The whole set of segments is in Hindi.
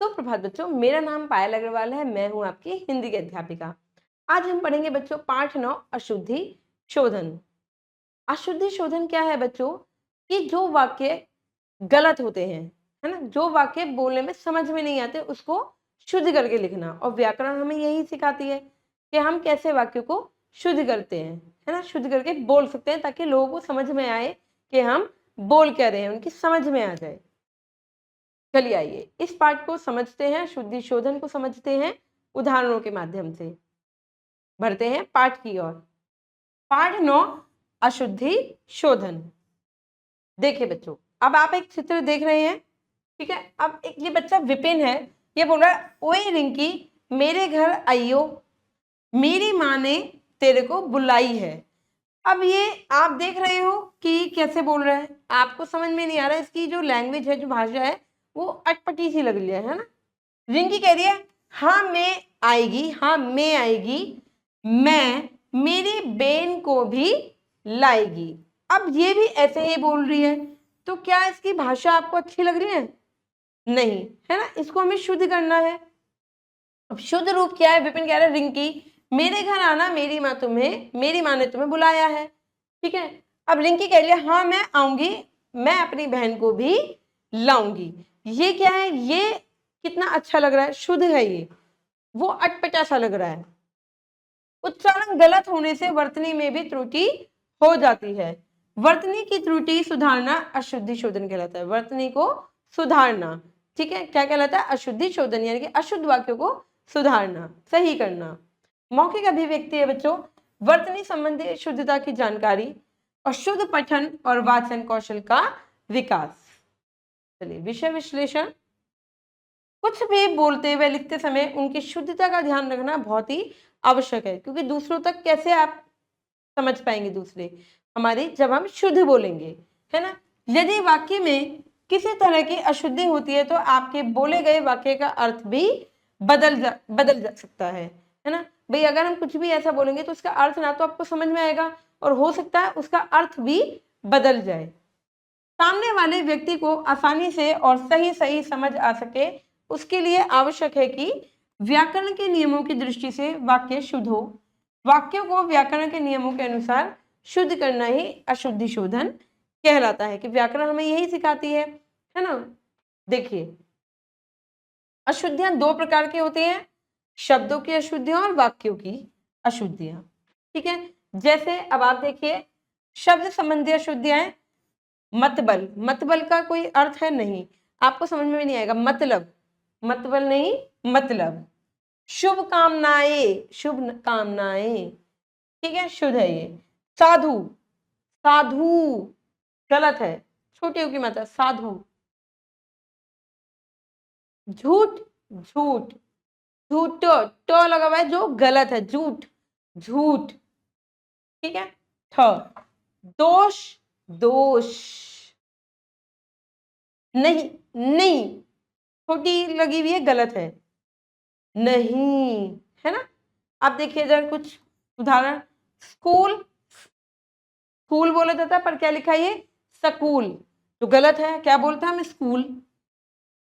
सुप्रभात बच्चों, मेरा नाम पायल अग्रवाल है। मैं हूं आपकी हिंदी की अध्यापिका। आज हम पढ़ेंगे बच्चों पाठ 9 अशुद्धि शोधन। अशुद्धि शोधन क्या है बच्चों? कि जो वाक्य गलत होते हैं, है ना, जो वाक्य बोलने में समझ में नहीं आते उसको शुद्ध करके लिखना। और व्याकरण हमें यही सिखाती है कि हम कैसे वाक्य को शुद्ध करते हैं, है ना, शुद्ध करके बोल सकते हैं ताकि लोगों को समझ में आए कि हम बोल क्या रहे हैं, उनकी समझ में आ जाए। चलिए आइए इस पाठ को समझते हैं, शुद्धि शोधन को समझते हैं उदाहरणों के माध्यम से। बढ़ते हैं पाठ की ओर। पाठ 9 अशुद्धि शोधन। देखिए बच्चों, अब आप एक चित्र देख रहे हैं, ठीक है। अब एक ये बच्चा विपिन है, ये बोल रहा है, ओए रिंकी मेरे घर आइयो, मेरी माँ ने तेरे को बुलाई है। अब ये आप देख रहे हो कि कैसे बोल रहा है, आपको समझ में नहीं आ रहा है। इसकी जो लैंग्वेज है, जो भाषा है, वो अटपटी सी लग रही है ना। रिंकी कह रही है हाँ मैं आएगी, हाँ मैं आएगी, मैं मेरी बेन को भी लाएगी। अब ये भी ऐसे ही बोल रही है, तो क्या इसकी भाषा आपको अच्छी लग रही है? नहीं, है ना। इसको हमें शुद्ध करना है। अब शुद्ध रूप क्या है? विपिन कह रहा है रिंकी मेरे घर आना, मेरी माँ ने तुम्हें बुलाया है, ठीक है। अब रिंकी कह रही है हाँ मैं आऊंगी, मैं अपनी बहन को भी लाऊंगी। ये क्या है? ये कितना अच्छा लग रहा है, शुद्ध है ये। वो अटपटा सा लग रहा है। उच्चारण गलत होने से वर्तनी में भी त्रुटि हो जाती है। वर्तनी की त्रुटि सुधारना अशुद्धि शोधन कहलाता है। वर्तनी को सुधारना, ठीक है, क्या कहलाता है? अशुद्धि शोधन, यानी कि अशुद्ध वाक्यों को सुधारना, सही करना। मौखिक अभिव्यक्ति है बच्चों वर्तनी संबंधी शुद्धता की जानकारी और शुद्ध पठन और वाचन कौशल का विकास। चलिए विषय विश्लेषण। कुछ भी बोलते व लिखते समय उनकी शुद्धता का ध्यान रखना बहुत ही आवश्यक है, क्योंकि दूसरों तक कैसे आप समझ पाएंगे दूसरे हमारी, जब हम शुद्ध बोलेंगे, है ना। यदि वाक्य में किसी तरह की अशुद्धि होती है तो आपके बोले गए वाक्य का अर्थ भी बदल जा सकता है ना। भाई अगर हम कुछ भी ऐसा बोलेंगे तो उसका अर्थ ना तो आपको समझ में आएगा और हो सकता है उसका अर्थ भी बदल जाए। सामने वाले व्यक्ति को आसानी से और सही सही समझ आ सके, उसके लिए आवश्यक है कि व्याकरण के नियमों की दृष्टि से वाक्य शुद्ध हो। वाक्यों को व्याकरण के नियमों के अनुसार शुद्ध करना ही अशुद्धि शोधन कहलाता है। कि व्याकरण हमें यही सिखाती है ना। देखिए अशुद्धियां दो प्रकार की होती हैं, शब्दों की अशुद्धियां और वाक्यों की अशुद्धियां, ठीक है। जैसे अब आप देखिए शब्द संबंधी अशुद्धियां, मतबल, मतबल का कोई अर्थ है नहीं, आपको समझ में भी नहीं आएगा। मतलब, मतबल नहीं, मतलब। शुभ कामनाएं, शुभ कामनाएं, ठीक है, शुद्ध है ये। साधु, साधु गलत है, छोटी की मात्रा साधु। झूठ, झूठ, झूठ ट लगा हुआ है जो गलत है, झूठ, झूठ, ठीक है। ठ, दोष, दोष, नहीं, नहीं, छोटी लगी हुई है, गलत है, नहीं, है ना। आप देखिए जरा कुछ उदाहरण। स्कूल, स्कूल बोला जाता है पर क्या लिखा है ये? स्कूल, तो गलत है। क्या बोलते हैं हम? स्कूल।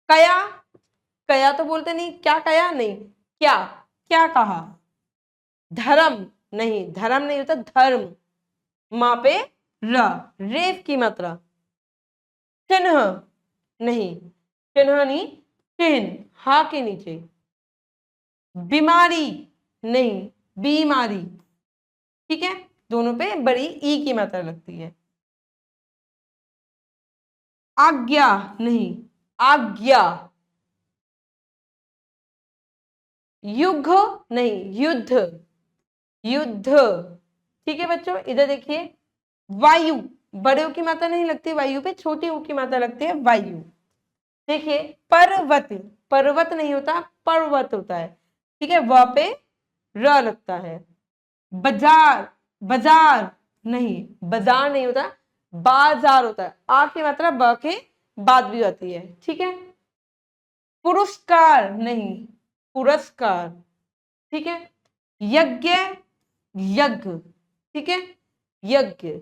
कया, कया तो बोलते नहीं, क्या कया नहीं, क्या, क्या कहा। धर्म नहीं, धर्म नहीं होता, धर्म, माँ पे र, रेफ की मात्रा। चिन्ह नहीं, चिन्ह नहीं, चिन्ह, हा के नीचे। बीमारी नहीं, बीमारी, ठीक है, दोनों पे बड़ी ई की मात्रा लगती है। आज्ञा नहीं, आज्ञा। युग नहीं, युद्ध, युद्ध, ठीक है बच्चों। इधर देखिए वायु, बड़े ऊ की मात्रा नहीं लगती वायु पे, छोटी ऊ की मात्रा लगती है वायु। देखिए पर्वत, पर्वत नहीं होता, पर्वत होता है, ठीक है, वह पे र लगता है। बाजार, बाजार नहीं, बाजार नहीं होता, बाजार होता है, आ की मात्रा ब के बाद भी आती है, ठीक है। पुरस्कार नहीं, पुरस्कार, ठीक है। यज्ञ, यज्ञ, ठीक है, यज्ञ।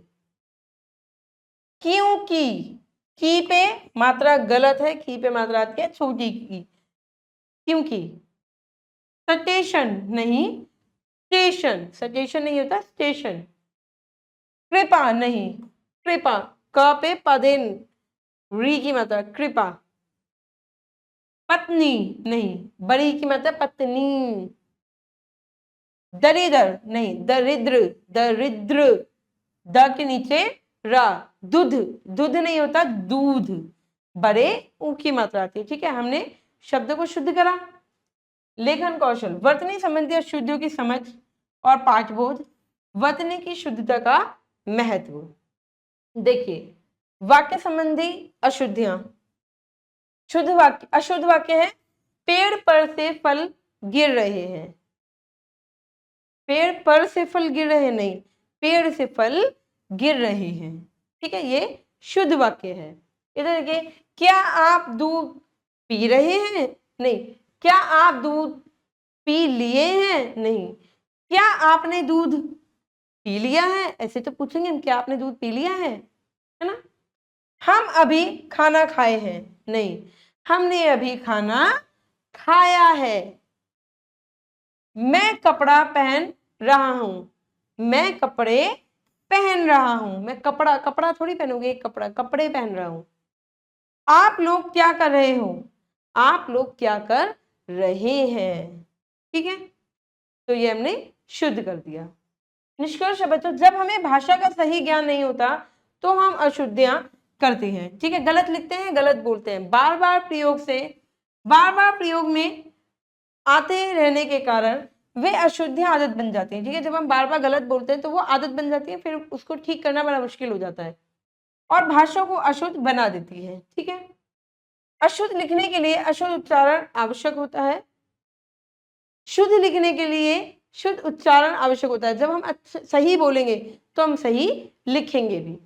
क्योंकि, की पे मात्रा गलत है, की पे मात्रा आती है छोटी की, क्योंकि। सटेशन नहीं, स्टेशन, सटेशन नहीं होता, स्टेशन। कृपा नहीं, कृपा, क पे पदेन, री की मात्रा, कृपा। पत्नी नहीं, बड़ी की मात्रा पत्नी। दरिद्र नहीं, दरिद्र, दरिद्र, द के नीचे रा। दूध, दूध नहीं होता, दूध, बड़े ऊ की मात्रा आती है। ठीक है, हमने शब्द को शुद्ध करा। लेखन कौशल, वर्तनी संबंधी अशुद्धियों की समझ और पाठबोध, वर्तनी की शुद्धता का महत्व। देखिए, वाक्य संबंधी अशुद्धियां। शुद्ध वाक्य, अशुद्ध वाक्य है, पेड़ पर से फल गिर रहे हैं। पेड़ पर से फल गिर रहे नहीं, पेड़ से फल गिर रहे हैं। ठीक है, ये शुद्ध वाक्य है। इधर देखिए, क्या आप दूध पी रहे हैं? नहीं। क्या आप दूध पी लिए हैं? नहीं। क्या आपने दूध पी लिया है? ऐसे तो पूछेंगे हम, क्या आपने दूध पी लिया है ना। हम अभी खाना खाए हैं? नहीं, हमने अभी खाना खाया है। मैं कपड़ा पहन रहा हूं, मैं कपड़े पहन रहा हूं। मैं कपड़ा, कपड़ा थोड़ी पहनोगे, एक कपड़ा, कपड़े पहन रहा हूं। आप लोग क्या कर रहे हो? आप लोग क्या कर रहे हैं। ठीक है, तो ये हमने शुद्ध कर दिया। निष्कर्ष है बच्चों, जब हमें भाषा का सही ज्ञान नहीं होता तो हम अशुद्धियां करते हैं। ठीक है, गलत लिखते हैं, गलत बोलते हैं। बार बार प्रयोग से, बार बार प्रयोग में आते रहने के कारण वे अशुद्धियां आदत बन जाती हैं। ठीक है, जब हम बार बार गलत बोलते हैं तो वो आदत बन जाती है, फिर उसको ठीक करना बड़ा मुश्किल हो जाता है और भाषा को अशुद्ध बना देती है। ठीक है, अशुद्ध लिखने के लिए अशुद्ध उच्चारण आवश्यक होता है, शुद्ध लिखने के लिए शुद्ध उच्चारण आवश्यक होता है। जब हम सही बोलेंगे तो हम सही लिखेंगे भी।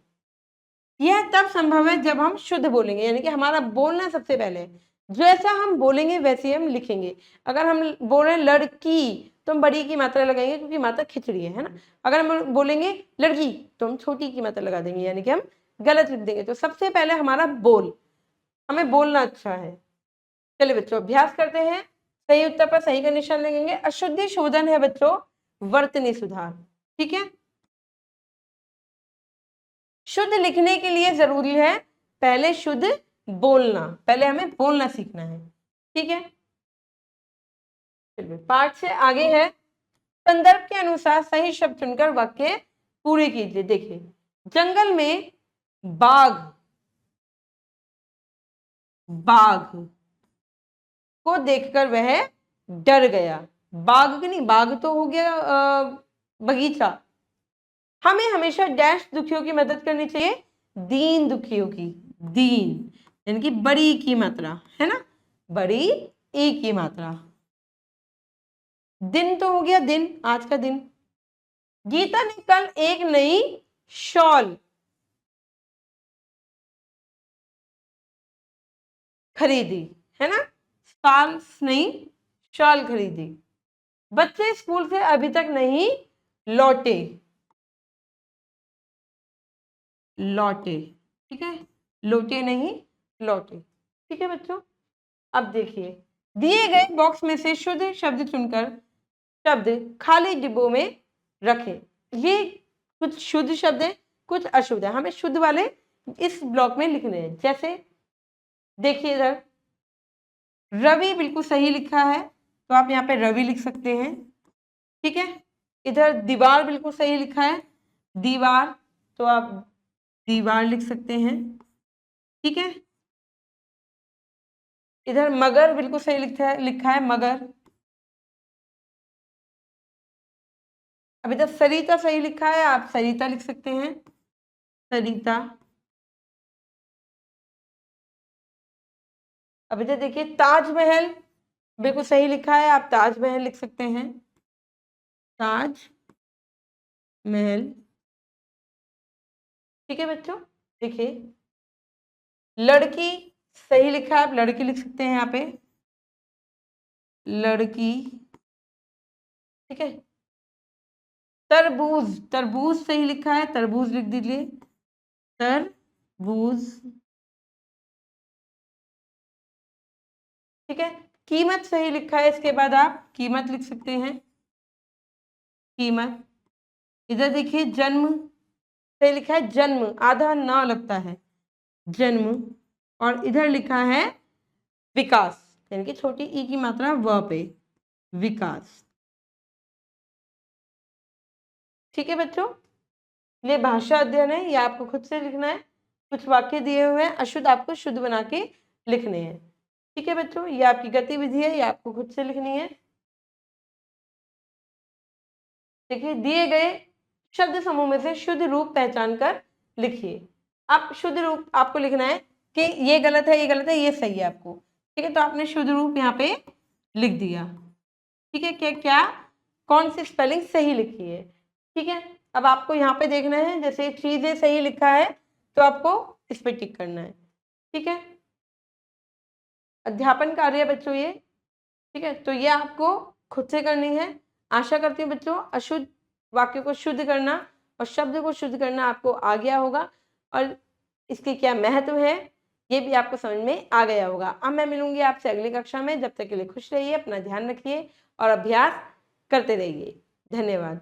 यह तब संभव है जब हम शुद्ध बोलेंगे, यानी कि हमारा बोलना सबसे पहले है। जैसा हम बोलेंगे वैसे हम लिखेंगे। अगर हम बोल रहे हैं लड़की तो हम बड़ी की मात्रा लगाएंगे क्योंकि मात्रा खिचड़ी है ना। अगर हम बोलेंगे लड़की तो हम छोटी की मात्रा लगा देंगे, यानी कि हम गलत लिख देंगे। तो सबसे पहले हमारा बोल, हमें बोलना अच्छा है। चलिए बच्चों, अभ्यास करते हैं। सही उत्तर पर सही का निशान लगेंगे। अशुद्धि शोधन है बच्चों वर्तनी सुधार। ठीक है, शुद्ध लिखने के लिए जरूरी है पहले शुद्ध बोलना, पहले हमें बोलना सीखना है। ठीक है, चलिए पाठ से आगे है। संदर्भ के अनुसार सही शब्द चुनकर वाक्य पूरे कीजिए। देखिए, जंगल में बाघ, बाघ को देखकर वह डर गया। बाघ की नहीं, बाघ तो हो गया बगीचा। हमें हमेशा डैश दुखियों की मदद करनी चाहिए, दीन दुखियों की, दीन यानी कि बड़ी की मात्रा है ना, बड़ी ई की मात्रा। दिन तो हो गया दिन, आज का दिन। गीता ने कल एक नई शॉल खरीदी, है ना, शॉल्स नहीं, शॉल खरीदी। बच्चे स्कूल से अभी तक नहीं लौटे, लौटे। ठीक है, लौटे नहीं, लौटे। ठीक है बच्चों, अब देखिए, दिए गए बॉक्स में से शुद्ध शब्द चुनकर शब्द खाली डिब्बों में रखें। ये कुछ शुद्ध शब्द है, कुछ अशुद्ध है। हमें शुद्ध वाले इस ब्लॉक में लिखने हैं। जैसे देखिए, इधर रवि बिल्कुल सही लिखा है तो आप यहाँ पे रवि लिख सकते हैं। ठीक है, इधर दीवार बिल्कुल सही लिखा है, दीवार, तो आप दीवार लिख सकते हैं। ठीक है, इधर मगर बिल्कुल सही लिखा है मगर। अब इधर सरिता सही लिखा है, आप सरिता लिख सकते हैं, सरिता। अब इधर देखिए, ताजमहल बिल्कुल सही लिखा है, आप ताजमहल लिख सकते हैं, ताज महल। ठीक है बच्चों, देखिए लड़की सही लिखा है, आप लड़की लिख सकते हैं यहाँ पे, लड़की। ठीक है, तरबूज, तरबूज सही लिखा है, तरबूज लिख दीजिए, तरबूज। ठीक है, कीमत सही लिखा है, इसके बाद आप कीमत लिख सकते हैं, कीमत। इधर देखिए जन्म सही लिखा है, जन्म आधा न लगता है, जन्म। और इधर लिखा है विकास, यानी कि छोटी ई की मात्रा व पे, विकास। ठीक है बच्चों, ये भाषा अध्ययन है, ये आपको खुद से लिखना है। कुछ वाक्य दिए हुए हैं, अशुद्ध आपको शुद्ध बना के लिखने हैं। ठीक है बच्चों, ये आपकी गतिविधि है, ये आपको खुद से लिखनी है। देखिए दिए गए शब्द समूह में से शुद्ध रूप पहचान कर लिखिए। आप शुद्ध रूप आपको लिखना है कि ये गलत है, ये गलत है, ये सही है आपको। ठीक है, तो आपने शुद्ध रूप यहाँ पे लिख दिया। ठीक है, क्या क्या कौन सी स्पेलिंग सही लिखी है। ठीक है, अब आपको यहाँ पे देखना है, जैसे चीजें सही लिखा है तो आपको इस पे टिक करना है। ठीक है, अध्यापन कार्य है बच्चों ये। ठीक है, तो ये आपको खुद से करनी है। आशा करती हूँ बच्चों अशुद्ध वाक्य को शुद्ध करना और शब्द को शुद्ध करना आपको आ गया होगा, और इसके क्या महत्व है ये भी आपको समझ में आ गया होगा। अब मैं मिलूंगी आपसे अगली कक्षा में, जब तक के लिए खुश रहिए, अपना ध्यान रखिए और अभ्यास करते रहिए। धन्यवाद।